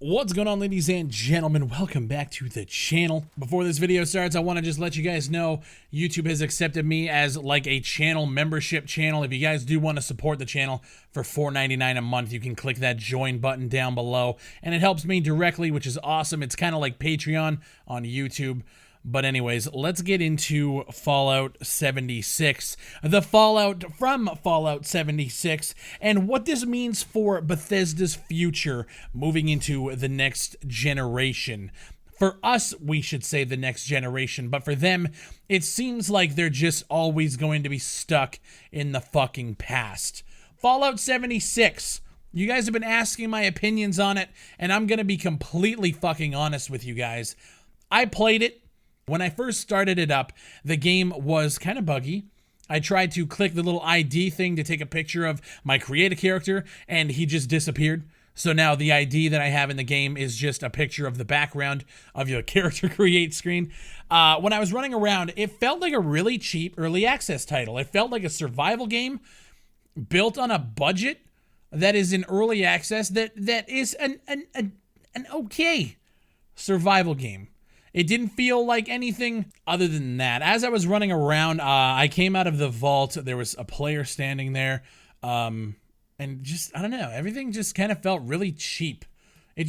What's going on, ladies and gentlemen? Welcome back to the channel. Before this video starts, I want to just let you guys know YouTube has accepted me as like a channel membership channel. If you guys do want to support the channel for $4.99 a month, you can click that join button down below, and it helps me directly, which is awesome. It's kind of like Patreon on YouTube. But anyways, let's get into Fallout 76, the fallout from Fallout 76, and what this means for Bethesda's future moving into the next generation. For us, we should say the next generation, but for them, it seems like they're just always going to be stuck in the fucking past. Fallout 76. You guys have been asking my opinions on it, and I'm gonna be completely fucking honest with you guys. I played it. When I first started it up, the game was kind of buggy. I tried to click the little ID thing to take a picture of my create a character, and he just disappeared. So now the ID that I have in the game is just a picture of the background of your character create screen. When I was running around, it felt like a really cheap early access title. It felt like a survival game built on a budget that is in early access that is an okay survival game. It didn't feel like anything other than that. As I was running around, I came out of the vault. There was a player standing there. And just, I don't know, everything just kind of felt really cheap. It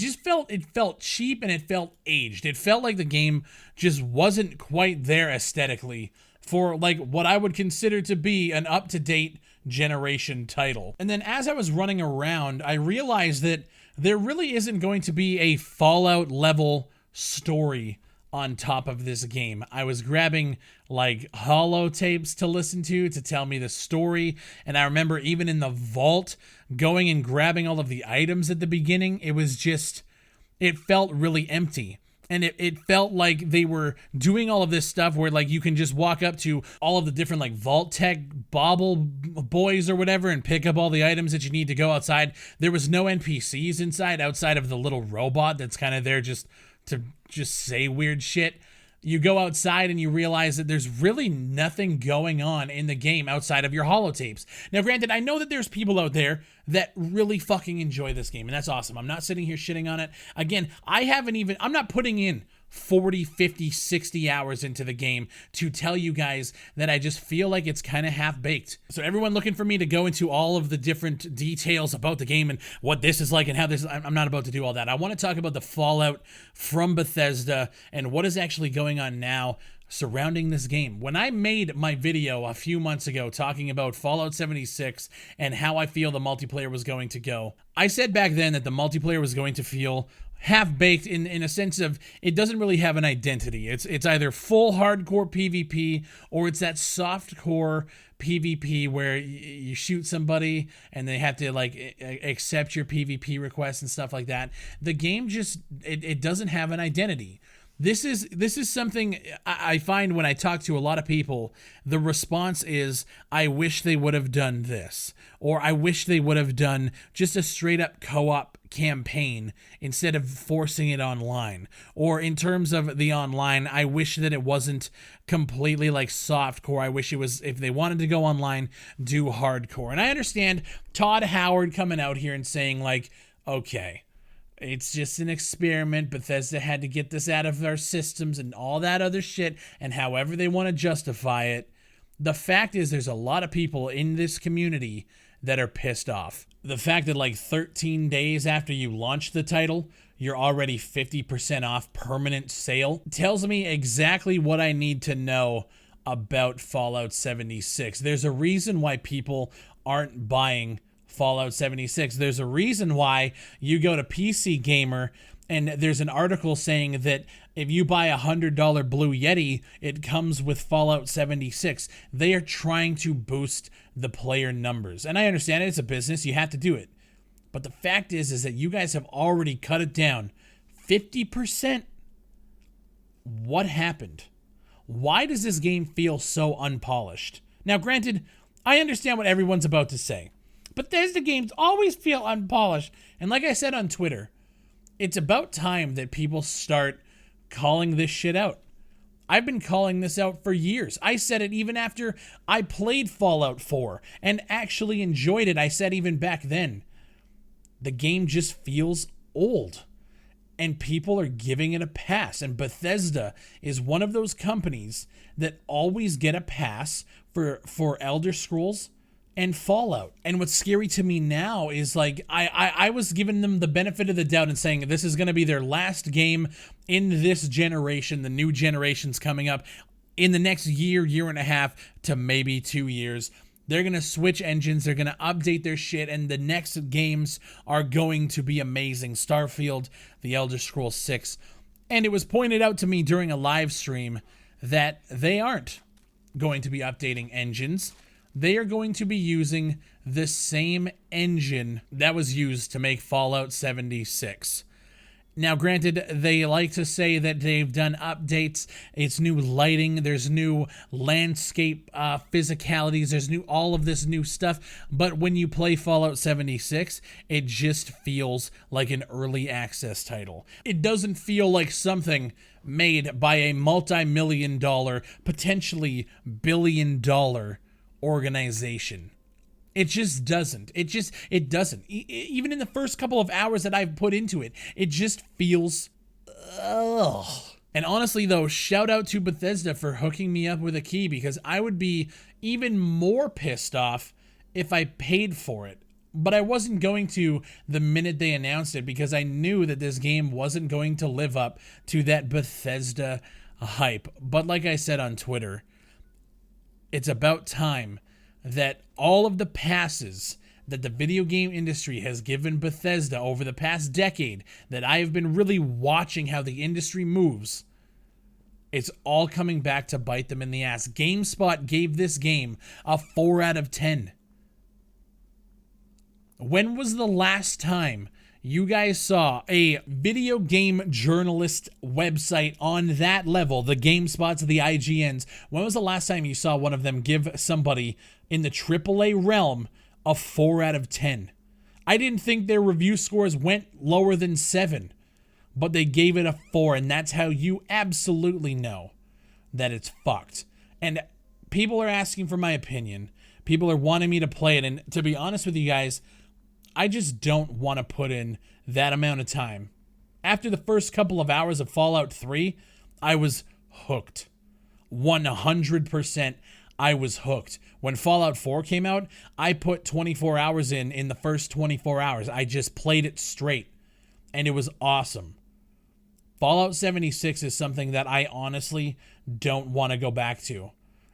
felt cheap and it felt aged. It felt like the game just wasn't quite there aesthetically for like what I would consider to be an up-to-date generation title. And then as I was running around, I realized that there really isn't going to be a Fallout level story on top of this game. I was grabbing like holotapes to listen to tell me the story, and I remember even in the vault going and grabbing all of the items at the beginning. It was just, it felt really empty. And it felt like they were doing all of this stuff where like you can just walk up to all of the different like vault tech bauble boys or whatever and pick up all the items that you need to go outside. There was no NPCs inside outside of the little robot that's kind of there just to just say weird shit. You go outside and you realize that there's really nothing going on in the game outside of your holotapes. Now, granted, I know that there's people out there that really fucking enjoy this game, and that's awesome. I'm not sitting here shitting on it. Again, I'm not putting in 40, 50, 60 hours into the game to tell you guys that I just feel like it's kind of half-baked. So everyone looking for me to go into all of the different details about the game and what this is like and how this is, I'm not about to do all that. I want to talk about the fallout from Bethesda and what is actually going on now surrounding this game. When I made my video a few months ago talking about Fallout 76 and how I feel the multiplayer was going to go, I said back then that the multiplayer was going to feel half-baked in a sense of it doesn't really have an identity. It's either full hardcore PvP or it's that soft-core PvP where you shoot somebody and they have to like accept your PvP requests and stuff like that. The game just, it doesn't have an identity. This is something I find when I talk to a lot of people, the response is, I wish they would have done this, or I wish they would have done just a straight up co-op campaign instead of forcing it online. Or in terms of the online, I wish that it wasn't completely like softcore. I wish it was, if they wanted to go online, do hardcore. And I understand Todd Howard coming out here and saying like, okay, it's just an experiment. Bethesda had to get this out of our systems and all that other shit, and however they want to justify it. The fact is there's a lot of people in this community that are pissed off. The fact that like 13 days after you launch the title, you're already 50% off permanent sale tells me exactly what I need to know about Fallout 76. There's a reason why people aren't buying Fallout 76. There's a reason why you go to PC Gamer and there's an article saying that if you buy a $100 Blue Yeti, it comes with Fallout 76. They are trying to boost the player numbers. And I understand it's a business, you have to do it. But the fact is that you guys have already cut it down 50%. What happened? Why does this game feel so unpolished? Now, granted, I understand what everyone's about to say. Bethesda games always feel unpolished. And like I said on Twitter, it's about time that people start calling this shit out. I've been calling this out for years. I said it even after I played Fallout 4 and actually enjoyed it. I said even back then, the game just feels old. and people are giving it a pass. And Bethesda is one of those companies that always get a pass for Elder Scrolls and Fallout. And what's scary to me now is, like, I was giving them the benefit of the doubt and saying this is going to be their last game in this generation. The new generation's coming up in the next year and a half to maybe 2 years. They're going to switch engines. They're going to update their shit, and the next games are going to be amazing. Starfield, The Elder Scrolls 6. And it was pointed out to me during a live stream that they aren't going to be updating engines. They are going to be using the same engine that was used to make Fallout 76. Now, granted, they like to say that they've done updates. It's new lighting. There's new landscape physicalities. There's all of this new stuff. But when you play Fallout 76, it just feels like an early access title. It doesn't feel like something made by a multi-million-dollar, potentially billion-dollar organization. It just doesn't. It doesn't. Even in the first couple of hours that I've put into it, it just feels... ugh. And honestly, though, shout out to Bethesda for hooking me up with a key, because I would be even more pissed off if I paid for it. But I wasn't going to the minute they announced it, because I knew that this game wasn't going to live up to that Bethesda hype. But like I said on Twitter, it's about time that all of the passes that the video game industry has given Bethesda over the past decade, that I have been really watching how the industry moves, it's all coming back to bite them in the ass. GameSpot gave this game a 4 out of 10. When was the last time you guys saw a video game journalist website on that level, the GameSpots, the IGNs, when was the last time you saw one of them give somebody in the AAA realm a 4 out of 10? I didn't think their review scores went lower than 7, but they gave it a 4, and that's how you absolutely know that it's fucked. And people are asking for my opinion. People are wanting me to play it, and to be honest with you guys, I just don't want to put in that amount of time. After the first couple of hours of Fallout 3, I was hooked. 100% I was hooked. When Fallout 4 came out, I put 24 hours in the first 24 hours. I just played it straight, and it was awesome. Fallout 76 is something that I honestly don't want to go back to.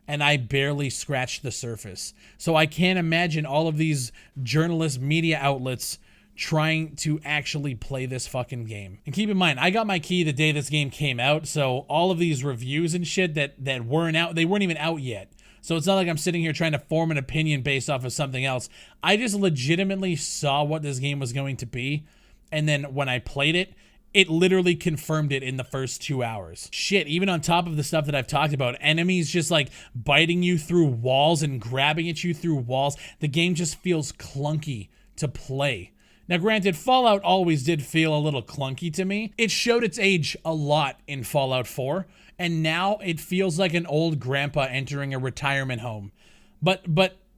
And I barely scratched the surface. So I can't imagine all of these journalist media outlets trying to actually play this fucking game. And keep in mind, I got my key the day this game came out, so all of these reviews and shit that weren't out, they weren't even out yet. So it's not like I'm sitting here trying to form an opinion based off of something else. I just legitimately saw what this game was going to be, and then when I played it, it literally confirmed it in the first 2 hours. Shit, even on top of the stuff that I've talked about, enemies just like biting you through walls and grabbing at you through walls. The game just feels clunky to play. Now granted, Fallout always did feel a little clunky to me. It showed its age a lot in Fallout 4, and now it feels like an old grandpa entering a retirement home. But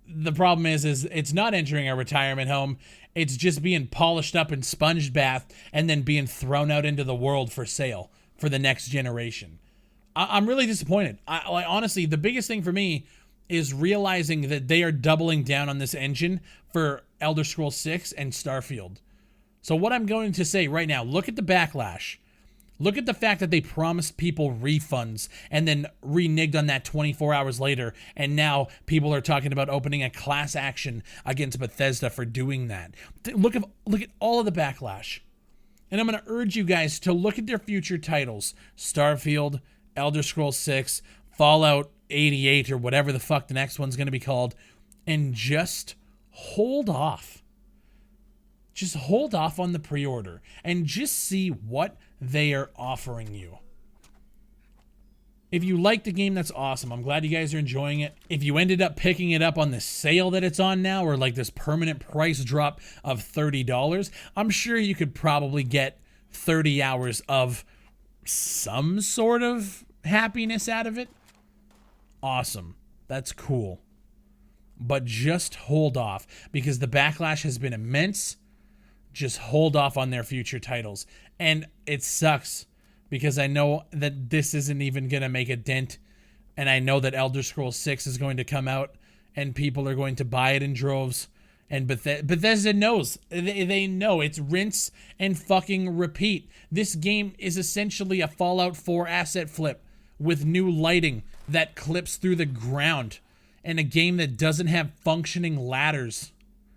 the problem is it's not entering a retirement home. It's just being polished up and sponged bath and then being thrown out into the world for sale for the next generation. I'm really disappointed. Honestly, the biggest thing for me is realizing that they are doubling down on this engine for Elder Scrolls 6 and Starfield. So what I'm going to say right now, look at the backlash. Look at the fact that they promised people refunds and then reneged on that 24 hours later, and now people are talking about opening a class action against Bethesda for doing that. Look at all of the backlash. And I'm going to urge you guys to look at their future titles. Starfield, Elder Scrolls 6, Fallout 88, or whatever the fuck the next one's going to be called, and just hold off. Just hold off on the pre-order and just see what they are offering you. If you like the game, that's awesome. I'm glad you guys are enjoying it. If you ended up picking it up on the sale that it's on now, or like this permanent price drop of $30, I'm sure you could probably get 30 hours of some sort of happiness out of it. Awesome. That's cool. But just hold off, because the backlash has been immense. just hold off on their future titles. And it sucks because I know that this isn't even going to make a dent. And I know that Elder Scrolls 6 is going to come out and people are going to buy it in droves. And Bethesda knows. They know. It's rinse and fucking repeat. This game is essentially a Fallout 4 asset flip with new lighting that clips through the ground, and a game that doesn't have functioning ladders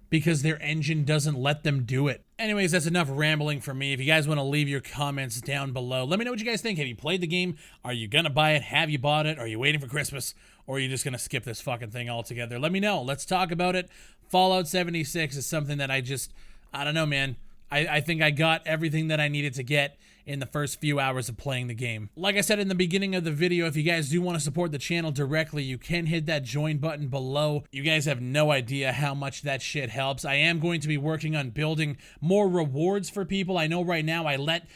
because their engine doesn't let them do it. Anyways, that's enough rambling from me. If you guys want to leave your comments down below, let me know what you guys think. Have you played the game? Are you gonna buy it? Have you bought it? Are you waiting for Christmas? Or are you just gonna skip this fucking thing altogether? Let me know. Let's talk about it. Fallout 76 is something that I don't know, man. I think I got everything that I needed to get in the first few hours of playing the game. Like I said in the beginning of the video, if you guys do want to support the channel directly, you can hit that join button below. You guys have no idea how much that shit helps. I am going to be working on building more rewards for people. I know right now I let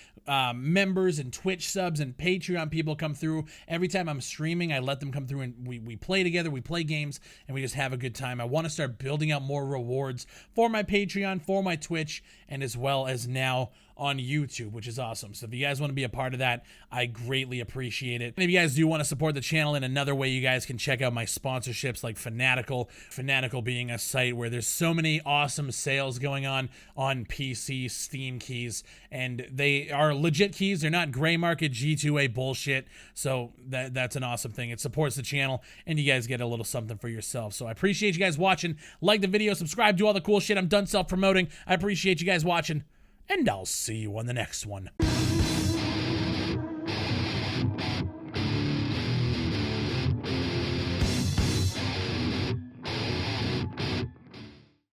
members and Twitch subs and Patreon people come through. Every time I'm streaming, I let them come through and we play together, we play games, and we just have a good time. I want to start building out more rewards for my Patreon, for my Twitch, and as well as now on YouTube, which is awesome. So if you guys want to be a part of that, I greatly appreciate it. And if you guys do want to support the channel in another way, you guys can check out my sponsorships like Fanatical. Fanatical being a site where there's so many awesome sales going on PC, Steam keys, and they are legit keys. They're not gray market G2A bullshit. So that's an awesome thing. It supports the channel, and you guys get a little something for yourself. So I appreciate you guys watching. Like the video, subscribe, do all the cool shit. I'm done self-promoting. I appreciate you guys watching, and I'll see you on the next one.